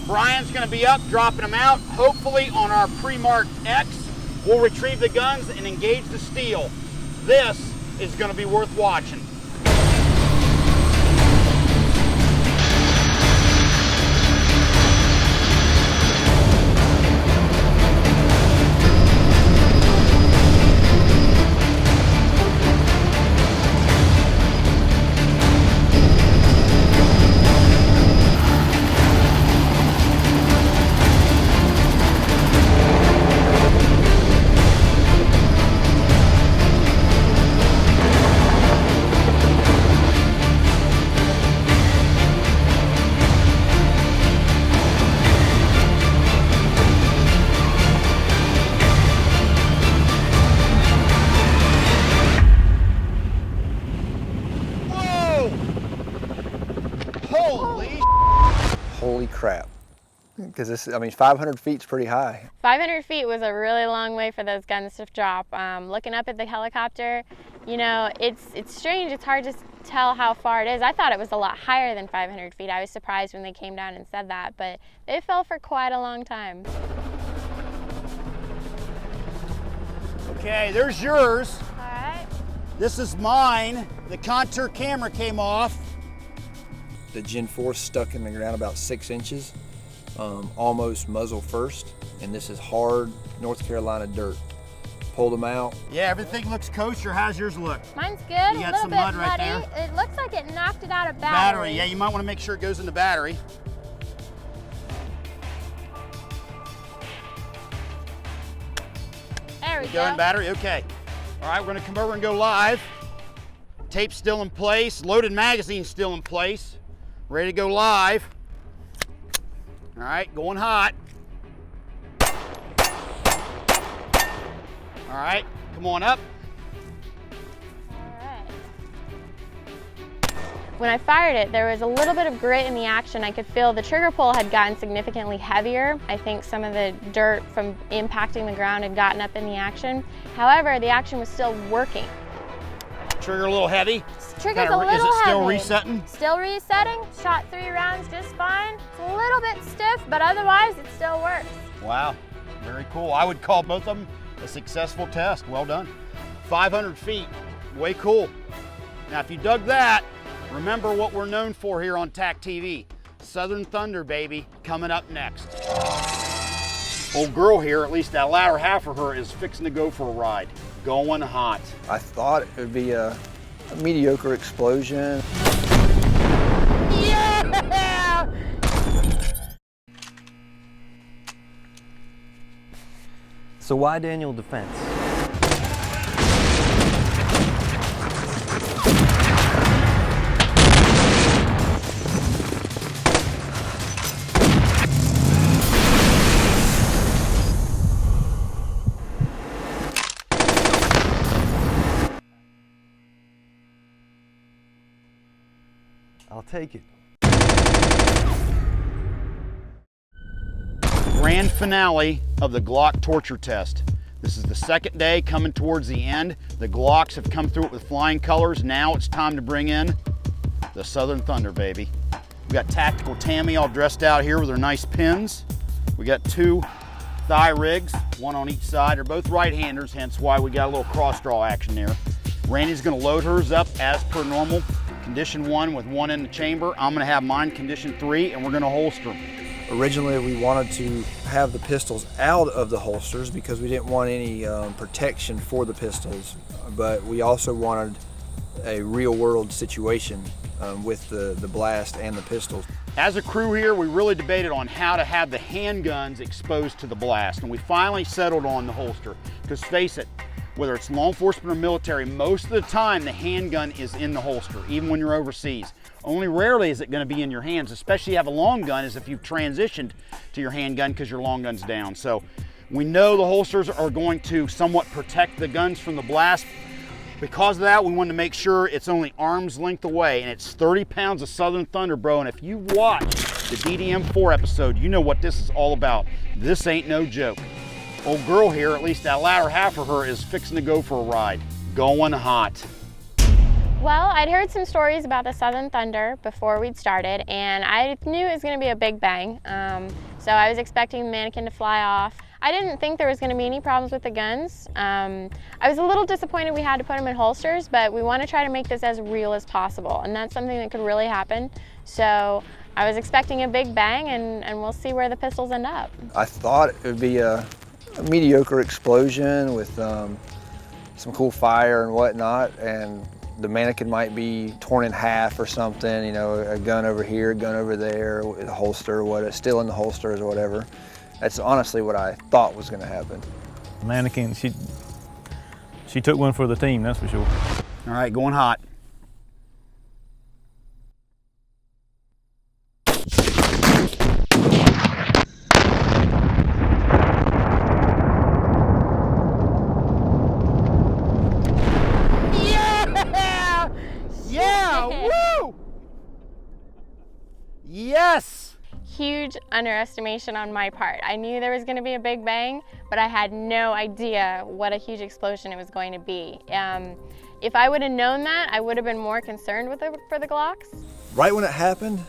A: Brian's gonna be up, dropping them out, hopefully on our pre-marked X. We'll retrieve the guns and engage the steel. This is gonna be worth watching.
B: Holy crap. Because this, I mean, 500 feet's pretty high.
C: 500 feet was a really long way for those guns to drop. Looking up at the helicopter, you know, it's strange. It's hard to tell how far it is. I thought it was a lot higher than 500 feet. I was surprised when they came down and said that, but they fell for quite a long time.
A: Okay, there's yours.
C: All right.
A: This is mine. The contour camera came off.
B: The Gen 4 stuck in the ground about 6 inches, almost muzzle first, and this is hard North Carolina dirt. Pulled them out.
A: Yeah, everything looks kosher. How's yours look?
C: Mine's good,
A: You
C: a
A: got
C: little
A: some
C: bit
A: mud right
C: muddy.
A: there.
C: It looks like it knocked it out of battery.
A: Yeah, you might want to make sure it goes in the battery.
C: There we
A: Go in
C: go.
A: battery, okay. All right, we're gonna come over and go live. Tape's still in place, loaded magazine's still in place. Ready to go live. All right, going hot. All right, come on up.
C: When I fired it, there was a little bit of grit in the action. I could feel the trigger pull had gotten significantly heavier. I think some of the dirt from impacting the ground had gotten up in the action. However, the action was still working.
A: Trigger a little heavy.
C: Trigger's
A: Kinda,
C: a little
A: is it still
C: heavy.
A: resetting?
C: Still resetting. Shot 3 rounds just fine. It's a little bit stiff, but otherwise it still works.
A: Wow, very cool. I would call both of them a successful test. Well done. 500 feet, way cool. Now, if you dug that, remember what we're known for here on TAC TV. Southern Thunder, baby, coming up next. Old girl here, at least that latter half of her, is fixing to go for a ride. Going hot.
B: I thought it would be a mediocre explosion.
C: Yeah!
J: So why Daniel Defense?
B: I'll take it.
A: Grand finale of the Glock torture test. This is the second day, coming towards the end. The Glocks have come through it with flying colors. Now it's time to bring in the Southern Thunder, baby. We got Tactical Tammy all dressed out here with her nice pins. We got 2 thigh rigs, 1 on each side. They're both right-handers, hence why we got a little cross-draw action there. Randy's gonna load hers up as per normal. Condition 1 with 1 in the chamber. I'm gonna have mine condition 3, and we're gonna holster them.
B: Originally, we wanted to have the pistols out of the holsters because we didn't want any protection for the pistols, but we also wanted a real-world situation with the blast and the pistols.
A: As a crew here, we really debated on how to have the handguns exposed to the blast, and we finally settled on the holster. Because face it, whether it's law enforcement or military, most of the time the handgun is in the holster, even when you're overseas. Only rarely is it going to be in your hands, especially if you have a long gun, as if you've transitioned to your handgun because your long gun's down. So we know the holsters are going to somewhat protect the guns from the blast. Because of that, we wanted to make sure it's only arm's length away, and it's 30 pounds of Southern Thunder, bro. And if you watch the DDM4 episode, you know what this is all about. This ain't no joke. Old girl here, at least that latter half of her, is fixing to go for a ride. Going hot.
C: Well, I'd heard some stories about the Southern Thunder before we'd started, and I knew it was going to be a big bang. So I was expecting the mannequin to fly off. I didn't think there was going to be any problems with the guns. I was a little disappointed we had to put them in holsters, but we want to try to make this as real as possible, and that's something that could really happen. So I was expecting a big bang, and we'll see where the pistols end up.
B: I thought it would be a mediocre explosion with some cool fire and whatnot, and the mannequin might be torn in half or something, you know, a gun over here, a gun over there, a holster, still in the holsters or whatever. That's honestly what I thought was going to happen.
G: Mannequin, she took one for the team, that's for sure.
A: All right, going hot. Yeah! Woo! Yes!
C: Huge underestimation on my part. I knew there was going to be a big bang, but I had no idea what a huge explosion it was going to be. If I would have known that, I would have been more concerned for the Glocks.
B: Right when it happened,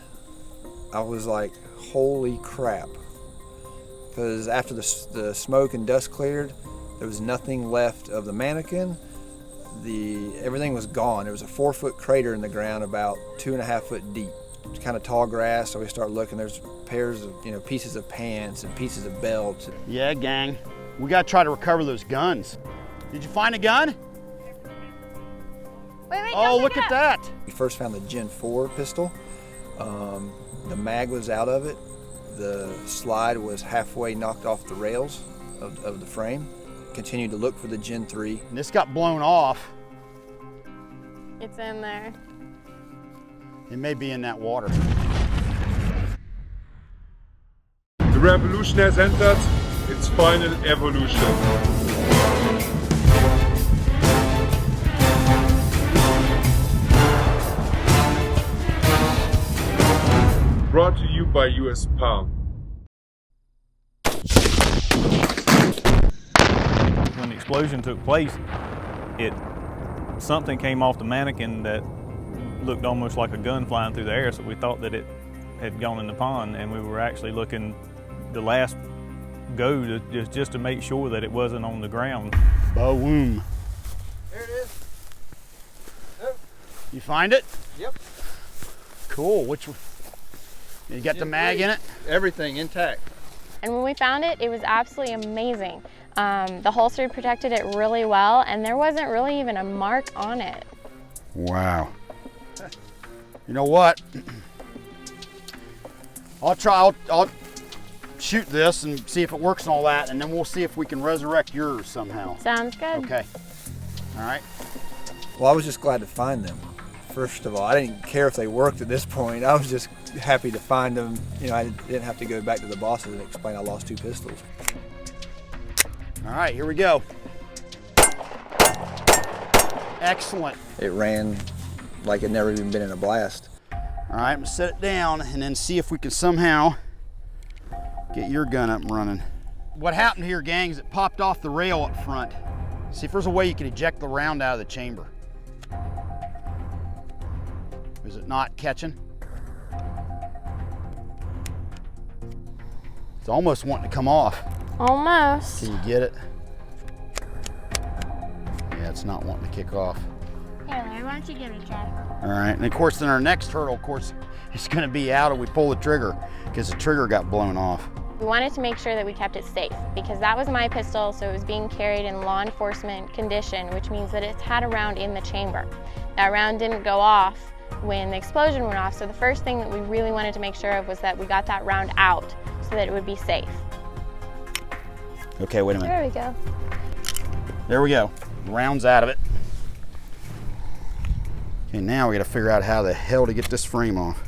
B: I was like, holy crap. Because after the smoke and dust cleared, there was nothing left of the mannequin. Everything was gone. There was a 4-foot crater in the ground about 2.5 foot deep. It's kind of tall grass, so we start looking. There's pairs of, pieces of pants and pieces of belts.
A: Yeah, gang. We got to try to recover those guns. Did you find a gun?
C: Wait,
A: oh, look at that.
B: We first found the Gen 4 pistol. The mag was out of it. The slide was halfway knocked off the rails of the frame. Continued to look for the Gen 3.
A: And this got blown off.
C: It's in there.
A: It may be in that water.
K: The revolution has entered its final evolution. Brought to you by US Palm.
G: When the explosion took place, something came off the mannequin that looked almost like a gun flying through the air, so we thought that it had gone in the pond, and we were actually looking the last go to just to make sure that it wasn't on the ground.
A: Boom.
B: There it is. Oh.
A: You find it?
B: Yep.
A: Cool. Which one? You got the mag in it?
B: Everything intact.
C: And when we found it, it was absolutely amazing. The holster protected it really well, and there wasn't really even a mark on it.
A: Wow. You know what? I'll shoot this and see if it works and all that, and then we'll see if we can resurrect yours somehow.
C: Sounds good.
A: Okay. All right.
B: Well, I was just glad to find them. First of all, I didn't care if they worked at this point. I was just happy to find them. I didn't have to go back to the bosses and explain I lost 2 pistols.
A: All right, here we go. Excellent.
B: It ran like it never even been in a blast.
A: All All right, I'm gonna set it down and then see if we can somehow get your gun up and running. What happened here, gang, is it popped off the rail up front. See if there's a way you can eject the round out of the chamber. Is it not catching? It's almost wanting to come off.
C: Almost.
A: Can you get it? Yeah, it's not wanting to kick off.
F: Hey Larry, why don't you give it a try?
A: All right, and of course then our next hurdle, of course, is gonna be how do we pull the trigger, because the trigger got blown off.
C: We wanted to make sure that we kept it safe because that was my pistol, so it was being carried in law enforcement condition, which means that it had a round in the chamber. That round didn't go off when the explosion went off, so the first thing that we really wanted to make sure of was that we got that round out so that it would be safe.
A: Okay, wait a minute.
C: There we go.
A: There we go. The round's out of it. Okay, now we gotta figure out how the hell to get this frame off.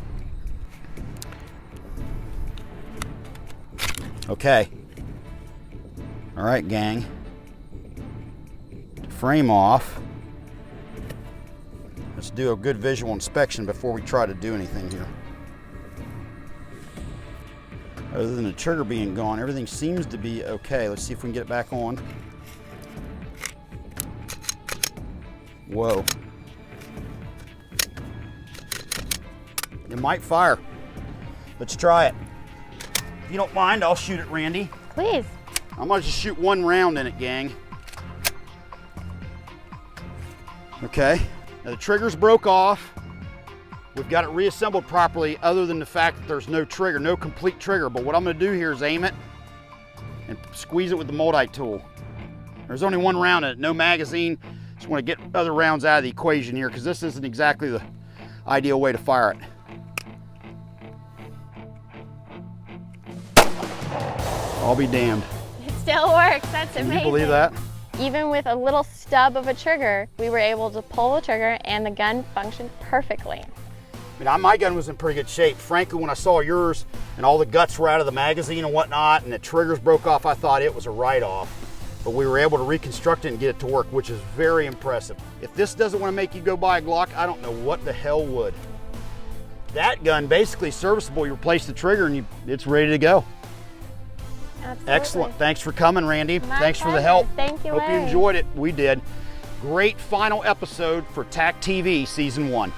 A: Okay. All right, gang. Frame off. Let's do a good visual inspection before we try to do anything here. Other than the trigger being gone, everything seems to be okay. Let's see if we can get it back on. Whoa. It might fire. Let's try it. If you don't mind, I'll shoot it, Randy.
C: Please.
A: I'm gonna just shoot one round in it, gang. Okay, now the trigger's broke off. We've got it reassembled properly other than the fact that there's no trigger, no complete trigger. But what I'm gonna do here is aim it and squeeze it with the Moldite tool. There's only one round in it, no magazine. Just wanna get other rounds out of the equation here because this isn't exactly the ideal way to fire it. I'll be damned.
C: It still works, that's amazing.
A: Can you believe that?
C: Even with a little stub of a trigger, we were able to pull the trigger and the gun functioned perfectly.
A: I mean, my gun was in pretty good shape. Frankly, when I saw yours and all the guts were out of the magazine and whatnot and the triggers broke off, I thought it was a write-off. But we were able to reconstruct it and get it to work, which is very impressive. If this doesn't want to make you go buy a Glock, I don't know what the hell would. That gun, basically serviceable. You replace the trigger and it's ready to go.
C: Absolutely.
A: Excellent. Thanks for coming, Randy.
C: My
A: Thanks for the
C: pleasure.
A: help.
C: Thank you,
A: Hope you
C: Larry.
A: enjoyed it. We did. Great final episode for TAC TV Season 1.